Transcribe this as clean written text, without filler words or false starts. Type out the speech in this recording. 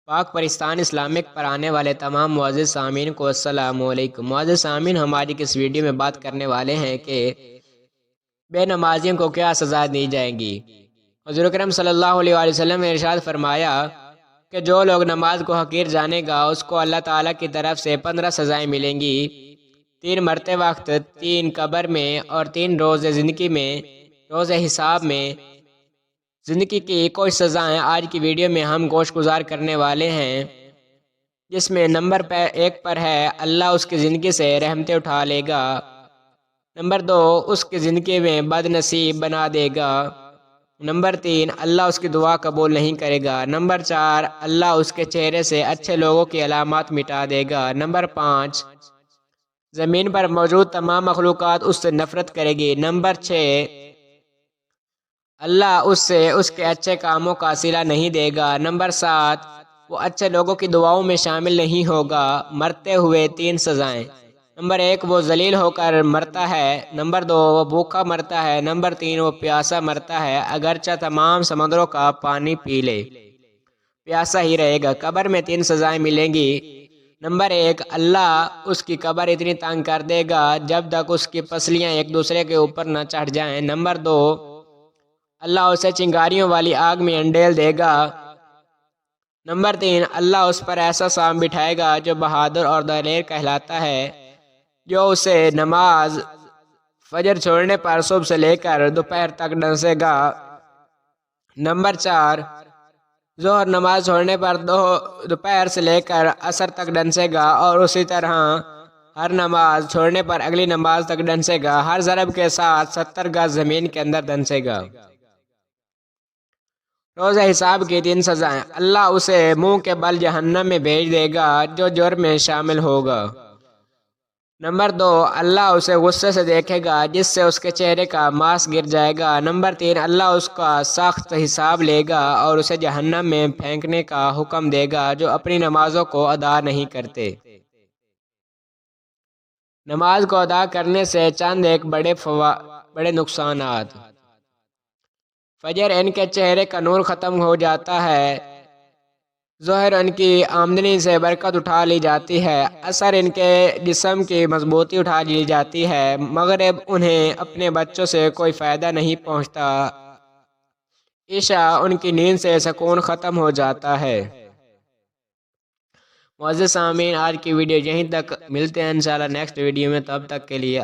پاک پرستان اسلامک پر آنے والے تمام معزز سامعین کو السلام علیکم۔ معزز سامعین، ہماری اس ویڈیو میں بات کرنے والے ہیں کہ بے نمازیوں کو کیا سزا دی جائے گی۔ حضور اکرم صلی اللہ علیہ وآلہ وسلم نے ارشاد فرمایا کہ جو لوگ نماز کو حقیر جانے گا اس کو اللہ تعالیٰ کی طرف سے 15 سزائیں ملیں گی، 3 مرتے وقت، 3 قبر میں اور 3 روز زندگی میں، روز حساب میں۔ زندگی کی کچھ سزائیں آج کی ویڈیو میں ہم گوش گزار کرنے والے ہیں، جس میں نمبر 1 پر ہے اللہ اس کی زندگی سے رحمتیں اٹھا لے گا۔ نمبر 2، اس کی زندگی میں بد نصیب بنا دے گا۔ نمبر 3، اللہ اس کی دعا قبول نہیں کرے گا۔ نمبر 4، اللہ اس کے چہرے سے اچھے لوگوں کی علامات مٹا دے گا۔ نمبر 5، زمین پر موجود تمام مخلوقات اس سے نفرت کرے گی۔ نمبر 6، اللہ اس سے اس کے اچھے کاموں کا صلہ نہیں دے گا۔ نمبر 7، وہ اچھے لوگوں کی دعاؤں میں شامل نہیں ہوگا۔ مرتے ہوئے 3 سزائیں۔ نمبر 1، وہ ذلیل ہو کر مرتا ہے۔ نمبر 2، وہ بھوکا مرتا ہے۔ نمبر 3، وہ پیاسا مرتا ہے، اگرچہ تمام سمندروں کا پانی پی لے، پیاسا ہی رہے گا۔ قبر میں 3 سزائیں ملیں گی۔ نمبر 1، اللہ اس کی قبر اتنی تنگ کر دے گا جب تک اس کی پسلیاں ایک دوسرے کے اوپر نہ چڑھ جائیں۔ نمبر 2، اللہ اسے چنگاریوں والی آگ میں انڈیل دے گا۔ نمبر 3، اللہ اس پر ایسا سانپ بٹھائے گا جو بہادر اور دلیر کہلاتا ہے، جو اسے نماز فجر چھوڑنے پر صبح سے لے کر دوپہر تک ڈنسے گا۔ نمبر 4، ظہر نماز چھوڑنے پر دوپہر سے لے کر عصر تک ڈنسے گا، اور اسی طرح ہر نماز چھوڑنے پر اگلی نماز تک ڈنسے گا، ہر ضرب کے ساتھ 70 گز زمین کے اندر ڈنسے گا۔ روز حساب کی 3 سزائیں۔ اللہ اسے منہ کے بل جہنم میں بھیج دے گا جو جرم میں شامل ہوگا۔ نمبر 2، اللہ اسے غصے سے دیکھے گا جس سے اس کے چہرے کا ماس گر جائے گا۔ نمبر 3، اللہ اس کا سخت حساب لے گا اور اسے جہنم میں پھینکنے کا حکم دے گا جو اپنی نمازوں کو ادا نہیں کرتے۔ نماز کو ادا کرنے سے چند ایک بڑے نقصانات۔ فجر ان کے چہرے کا نور ختم ہو جاتا ہے۔ ظہر ان کی آمدنی سے برکت اٹھا لی جاتی ہے۔ عصر ان کے جسم کی مضبوطی اٹھا لی جاتی ہے۔ مغرب انہیں اپنے بچوں سے کوئی فائدہ نہیں پہنچتا۔ عشاء ان کی نیند سے سکون ختم ہو جاتا ہے۔ معزز سامعین، آج کی ویڈیو یہیں تک، ملتے ہیں انشاءاللہ نیکسٹ ویڈیو میں، تب تک کے لیے